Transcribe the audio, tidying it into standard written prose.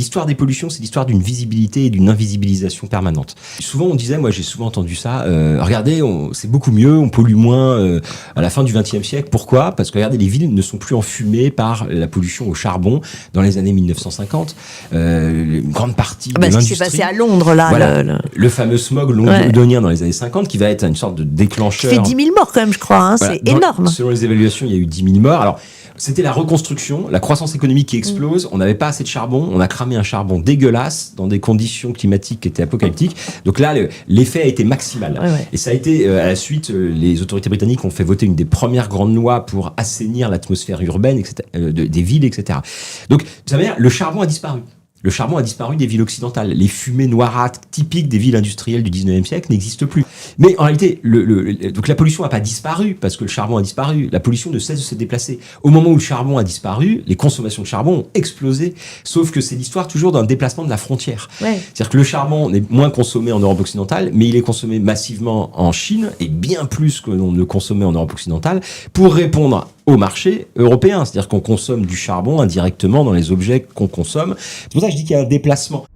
l'histoire des pollutions, c'est l'histoire d'une visibilité et d'une invisibilisation permanente. Souvent, on disait, moi j'ai souvent entendu ça, regardez, c'est beaucoup mieux, on pollue moins à la fin du XXe siècle. Pourquoi ? Parce que regardez, les villes ne sont plus enfumées par la pollution au charbon dans les années 1950. Une grande partie de l'industrie... Ce qui s'est passé à Londres, là. Voilà, le fameux smog londonien dans les années 50, qui va être une sorte de déclencheur. Qui fait 10 000 morts quand même, je crois. Hein, voilà, c'est énorme. Selon les évaluations, il y a eu 10 000 morts. Alors, c'était la reconstruction, la croissance économique qui explose. On n'avait pas assez de charbon. On a cramé un charbon dégueulasse dans des conditions climatiques qui étaient apocalyptiques. Donc là, l'effet a été maximal. Et ça a été, à la suite, les autorités britanniques ont fait voter une des premières grandes lois pour assainir l'atmosphère urbaine, etc., des villes, etc. Donc, vous savez, le charbon a disparu. Le charbon a disparu des villes occidentales. Les fumées noirâtres typiques des villes industrielles du 19e siècle n'existent plus. Mais en réalité, donc la pollution n'a pas disparu parce que le charbon a disparu. La pollution ne cesse de se déplacer. Au moment où le charbon a disparu, les consommations de charbon ont explosé. Sauf que c'est l'histoire toujours d'un déplacement de la frontière. C'est-à-dire que le charbon est moins consommé en Europe occidentale, mais il est consommé massivement en Chine et bien plus que l'on ne consommait en Europe occidentale pour répondre au marché européen. C'est-à-dire qu'on consomme du charbon indirectement dans les objets qu'on consomme. C'est pour ça que je dis qu'il y a un déplacement.